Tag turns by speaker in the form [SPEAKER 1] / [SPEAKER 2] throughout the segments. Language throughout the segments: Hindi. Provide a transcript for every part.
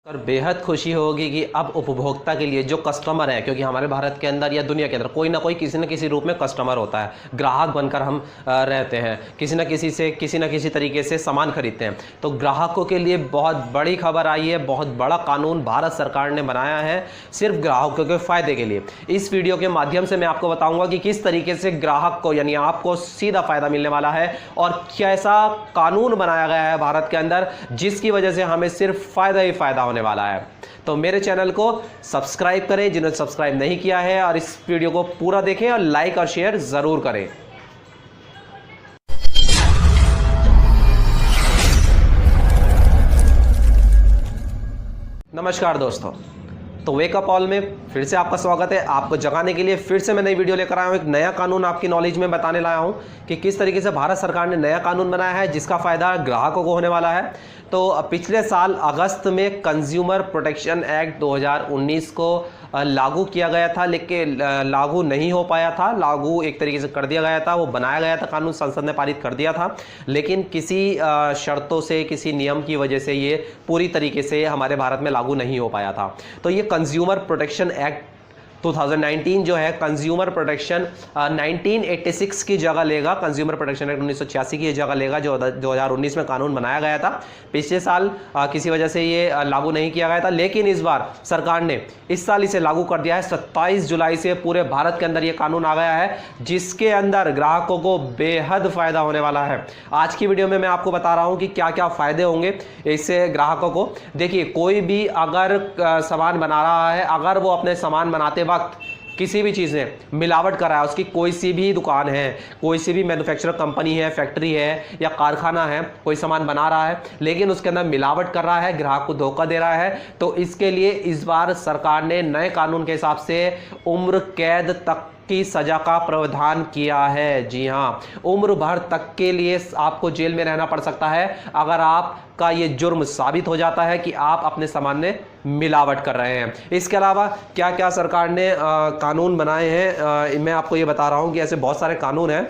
[SPEAKER 1] और बेहद खुशी होगी कि अब उपभोक्ता के लिए जो कस्टमर है, क्योंकि हमारे भारत के अंदर या दुनिया के अंदर कोई ना कोई किसी न किसी रूप में कस्टमर होता है, ग्राहक बनकर हम रहते हैं, किसी न किसी तरीके से सामान खरीदते हैं। तो ग्राहकों के लिए बहुत बड़ी खबर आई है, बहुत बड़ा कानून भारत सरकार ने बनाया है सिर्फ ग्राहकों के फ़ायदे के लिए। इस वीडियो के माध्यम से मैं आपको बताऊँगा कि किस तरीके से ग्राहक को यानी आपको सीधा फ़ायदा मिलने वाला है और कैसा कानून बनाया गया है भारत के अंदर जिसकी वजह से हमें सिर्फ फ़ायदा ही फ़ायदा होने वाला है। तो मेरे चैनल को सब्सक्राइब करें जिन्होंने सब्सक्राइब नहीं किया है, और इस वीडियो को पूरा देखें और लाइक और शेयर ज़रूर करें। नमस्कार दोस्तों, तो वेकअप ऑल में फिर से आपका स्वागत है। आपको जगाने के लिए फिर से मैं नई वीडियो लेकर आया हूँ। एक नया कानून आपकी नॉलेज में बताने लाया हूँ कि किस तरीके से भारत सरकार ने नया कानून बनाया है जिसका फ़ायदा ग्राहकों को होने वाला है। तो पिछले साल अगस्त में कंज्यूमर प्रोटेक्शन एक्ट 2019 को लागू किया गया था, लेकिन लागू नहीं हो पाया था। लागू एक तरीके से कर दिया गया था, वो बनाया गया था कानून, संसद ने पारित कर दिया था, लेकिन किसी शर्तों से, किसी नियम की वजह से ये पूरी तरीके से हमारे भारत में लागू नहीं हो पाया था। तो ये कंज्यूमर प्रोटेक्शन एक्ट 2019 जो है कंज्यूमर प्रोटेक्शन 1986 की जगह लेगा। कंज्यूमर प्रोटेक्शन एक्ट 1986 की जगह लेगा जो 2019 में कानून बनाया गया था। पिछले साल किसी वजह से ये लागू नहीं किया गया था, लेकिन इस बार सरकार ने इस साल इसे लागू कर दिया है। 27 जुलाई से पूरे भारत के अंदर ये कानून आ गया है जिसके अंदर ग्राहकों को बेहद फ़ायदा होने वाला है। आज की वीडियो में मैं आपको बता रहा हूँ कि क्या क्या फ़ायदे होंगे इससे ग्राहकों को। देखिए, कोई भी अगर सामान बना रहा है, अगर वो अपने सामान बनाते वक्त किसी भी चीज़ में मिलावट कर रहा है, उसकी कोई सी भी दुकान है, कोई सी भी मैन्युफैक्चरर कंपनी है, फैक्ट्री है या कारखाना है, कोई सामान बना रहा है लेकिन उसके अंदर मिलावट कर रहा है, ग्राहक को धोखा दे रहा है, तो इसके लिए इस बार सरकार ने नए कानून के हिसाब से उम्र कैद तक की सजा का प्रावधान किया है। जी हाँ, उम्र भर तक के लिए आपको जेल में रहना पड़ सकता है अगर आपका ये जुर्म साबित हो जाता है कि आप अपने सामान में मिलावट कर रहे हैं। इसके अलावा क्या क्या सरकार ने कानून बनाए हैं मैं आपको ये बता रहा हूँ कि ऐसे बहुत सारे कानून हैं।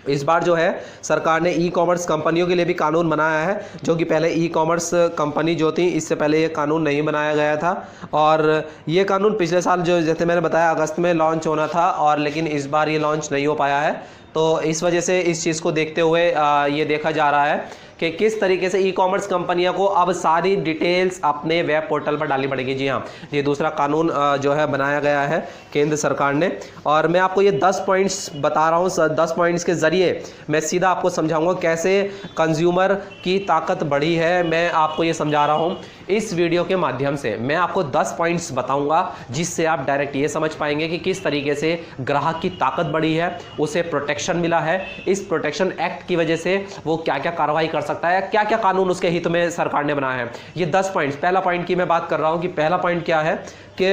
[SPEAKER 1] इस बार जो है सरकार ने ई कॉमर्स कंपनियों के लिए भी कानून बनाया है, जो कि पहले ई कॉमर्स कंपनी जो थी इससे पहले ये कानून नहीं बनाया गया था। और ये कानून पिछले साल जो जैसे मैंने बताया अगस्त में लॉन्च होना था, और लेकिन इस बार ये लॉन्च नहीं हो पाया है। तो इस वजह से इस चीज़ को देखते हुए ये देखा जा रहा है कि किस तरीके से ई कॉमर्स कंपनियों को अब सारी डिटेल्स अपने वेब पोर्टल पर डालनी पड़ेगी। जी हाँ, ये दूसरा कानून जो है बनाया गया है केंद्र सरकार ने, और मैं आपको ये 10 पॉइंट्स बता रहा हूँ। 10 पॉइंट्स के ज़रिए मैं सीधा आपको समझाऊंगा कैसे कंज्यूमर की ताकत बढ़ी है। मैं आपको ये समझा रहा हूँ इस वीडियो के माध्यम से। मैं आपको 10 पॉइंट्स बताऊँगा जिससे आप डायरेक्ट ये समझ पाएंगे कि किस तरीके से ग्राहक की ताकत बढ़ी है, उसे प्रोटेक्शन मिला है। इस प्रोटेक्शन एक्ट की वजह से वो क्या क्या कार्रवाई कर सकता है, क्या क्या कानून उसके हित में सरकार ने बनाया है। ये 10 पॉइंट्स, पहला पॉइंट की मैं बात कर रहा हूं कि पहला पॉइंट क्या है कि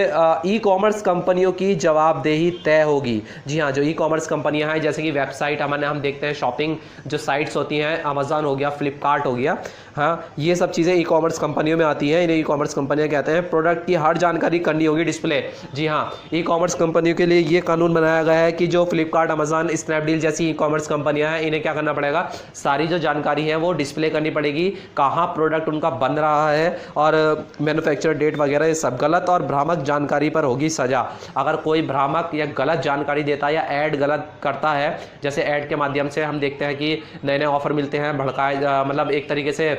[SPEAKER 1] ई कॉमर्स कंपनियों की जवाबदेही तय होगी। जी हाँ, जो ई कॉमर्स कंपनियां हैं जैसे कि वेबसाइट हम देखते हैं, शॉपिंग जो साइट्स होती हैं, अमेजॉन हो गया, फ्लिपकार्ट हो गया, हाँ, ये सब चीज़ें ई कॉमर्स कंपनियों में आती हैं। इन्हें ई कॉमर्स कंपनियां कहते हैं। प्रोडक्ट की हर जानकारी करनी होगी डिस्प्ले। जी हाँ, ई कॉमर्स कंपनियों के लिए ये कानून बनाया गया है कि जो फ्लिपकार्ट, अमेजॉन, स्नैपडील जैसी ई कॉमर्स कंपनियां हैं, इन्हें क्या करना पड़ेगा, सारी जो जानकारी है वो डिस्प्ले करनी पड़ेगी, कहाँ प्रोडक्ट उनका बन रहा है और मैन्युफैक्चर डेट वगैरह, ये सब। गलत और भ्रामक जानकारी पर होगी सजा। अगर कोई भ्रामक या गलत जानकारी देता है या ऐड गलत करता है, जैसे ऐड के माध्यम से हम देखते हैं कि नए नए ऑफर मिलते हैं, भड़काए मतलब एक तरीके से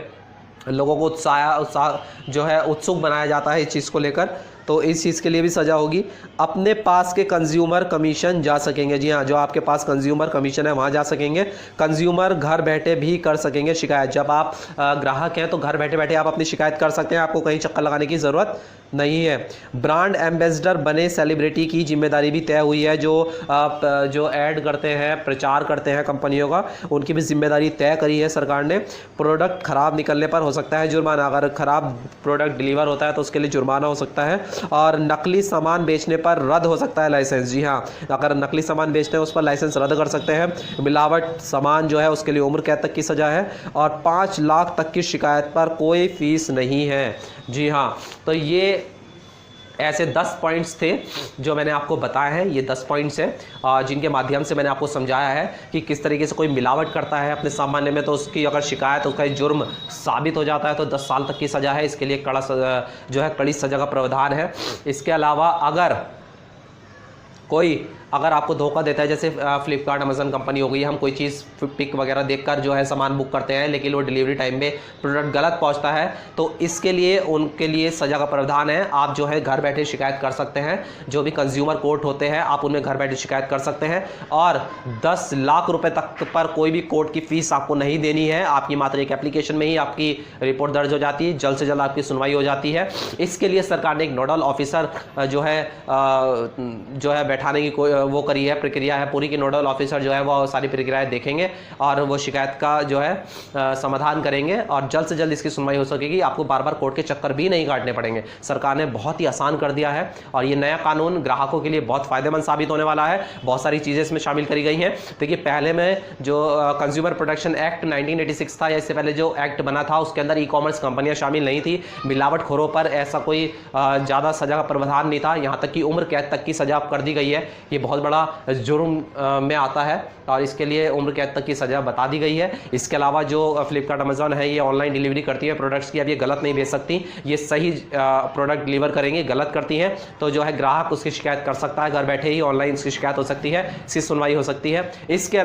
[SPEAKER 1] लोगों को उत्साह जो है उत्सुक बनाया जाता है इस चीज़ को लेकर, तो इस चीज़ के लिए भी सज़ा होगी। अपने पास के कंज्यूमर कमीशन जा सकेंगे। जी हाँ, जो आपके पास कंज्यूमर कमीशन है वहाँ जा सकेंगे। कंज्यूमर घर बैठे भी कर सकेंगे शिकायत। जब आप ग्राहक हैं तो घर बैठे बैठे आप अपनी शिकायत कर सकते हैं, आपको कहीं चक्कर लगाने की ज़रूरत नहीं है। ब्रांड एम्बेसडर बने सेलिब्रिटी की जिम्मेदारी भी तय हुई है। जो ऐड करते हैं, प्रचार करते हैं कंपनियों का, उनकी भी जिम्मेदारी तय करी है सरकार ने। प्रोडक्ट ख़राब निकलने पर हो सकता है जुर्माना। अगर ख़राब प्रोडक्ट डिलीवर होता है तो उसके लिए जुर्माना हो सकता है। और नकली सामान बेचने पर रद्द हो सकता है लाइसेंस। जी हाँ, अगर नकली सामान बेचते हैं उस पर लाइसेंस रद्द कर सकते हैं। मिलावट सामान जो है उसके लिए उम्र कैद तक की सज़ा है, और 5 लाख तक की शिकायत पर कोई फीस नहीं है। जी हाँ, तो ये ऐसे 10 पॉइंट्स थे जो मैंने आपको बताए हैं। ये 10 पॉइंट्स हैं जिनके माध्यम से मैंने आपको समझाया है कि किस तरीके से कोई मिलावट करता है अपने सामान्य में, तो उसकी अगर शिकायत, उसका जुर्म साबित हो जाता है तो 10 साल तक की सज़ा है। इसके लिए कड़ी सज़ा का प्रावधान है। इसके अलावा अगर आपको धोखा देता है, जैसे फ्लिपकार्ट, अमेजन कंपनी हो गई, हम कोई चीज़ पिक वगैरह देखकर जो है सामान बुक करते हैं, लेकिन वो डिलीवरी टाइम में प्रोडक्ट गलत पहुंचता है, तो इसके लिए उनके लिए सज़ा का प्रावधान है। आप जो है घर बैठे शिकायत कर सकते हैं। जो भी कंज्यूमर कोर्ट होते हैं आप उनमें घर बैठे शिकायत कर सकते हैं, और 10 लाख रुपए तक पर कोई भी कोर्ट की फीस आपको नहीं देनी है। आपकी मात्र एक एप्लीकेशन में ही आपकी रिपोर्ट दर्ज हो जाती है, जल्द से जल्द आपकी सुनवाई हो जाती है। इसके लिए सरकार ने एक नोडल ऑफिसर जो है बैठाने की वो करी है, प्रक्रिया है पूरी की। नोडल ऑफिसर जो है वो सारी प्रक्रियाएं देखेंगे और वो शिकायत का जो है समाधान करेंगे, और जल्द से जल्द इसकी सुनवाई हो सकेगी। आपको बार बार कोर्ट के चक्कर भी नहीं काटने पड़ेंगे। सरकार ने बहुत ही आसान कर दिया है, और ये नया कानून ग्राहकों के लिए बहुत फायदेमंद साबित होने वाला है। बहुत सारी चीज़ें इसमें शामिल करी गई हैं। देखिए, पहले में जो कंज्यूमर प्रोटेक्शन एक्ट 1986 था, या इससे पहले जो एक्ट बना था, उसके अंदर ई-कॉमर्स कंपनियां शामिल नहीं थी। मिलावटखोरों पर ऐसा कोई ज़्यादा सजा का प्रावधान नहीं था। यहाँ तक कि उम्र कैद तक की सजा कर दी गई है। ये बहुत बड़ा जुर्म में आता है, और इसके लिए उम्र कैद तक की सज़ा बता दी गई है। इसके अलावा जो फ्लिपकार्ट, अमेजॉन है, ये ऑनलाइन डिलीवरी करती है प्रोडक्ट्स की, अब ये गलत नहीं भेज सकती। ये सही प्रोडक्ट डिलीवर करेंगे, गलत करती हैं तो जो है ग्राहक उसकी शिकायत कर सकता है। घर बैठे ही ऑनलाइन उसकी शिकायत हो सकती है, इसकी सुनवाई हो सकती है। इसके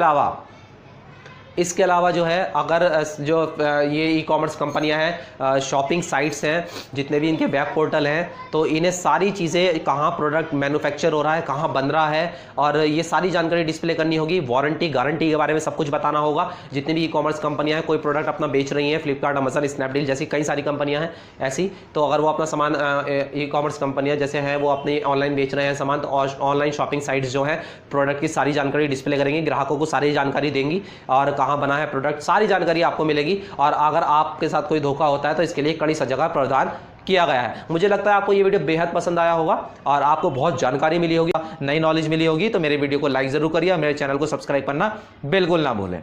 [SPEAKER 1] अलावा जो है, अगर जो ये ई-कॉमर्स कंपनियां हैं, शॉपिंग साइट्स हैं, जितने भी इनके वेब पोर्टल हैं, तो इन्हें सारी चीज़ें, कहाँ प्रोडक्ट मैन्युफैक्चर हो रहा है, कहाँ बन रहा है, और ये सारी जानकारी डिस्प्ले करनी होगी। वारंटी, गारंटी के बारे में सब कुछ बताना होगा। जितनी भी ई-कॉमर्स कंपनियां हैं, कोई प्रोडक्ट अपना बेच रही हैं, फ्लिपकार्ट, अमेजन, स्नैपडील जैसी कई सारी कंपनियां हैं ऐसी, तो अगर वो अपना सामान, ई-कॉमर्स कंपनियां जैसे हैं, वो अपनी ऑनलाइन बेच रहे हैं सामान, तो ऑनलाइन शॉपिंग साइट्स जो है प्रोडक्ट की सारी जानकारी डिस्प्ले करेंगी, ग्राहकों को सारी जानकारी देंगी, और कहाँ बना है प्रोडक्ट, सारी जानकारी आपको मिलेगी। और अगर आपके साथ कोई धोखा होता है तो इसके लिए कड़ी सजा का प्रावधान किया गया है। मुझे लगता है आपको ये वीडियो बेहद पसंद आया होगा, और आपको बहुत जानकारी मिली होगी, नई नॉलेज मिली होगी। तो मेरे वीडियो को लाइक जरूर करिए, मेरे चैनल को सब्सक्राइब करना बिल्कुल ना भूलें।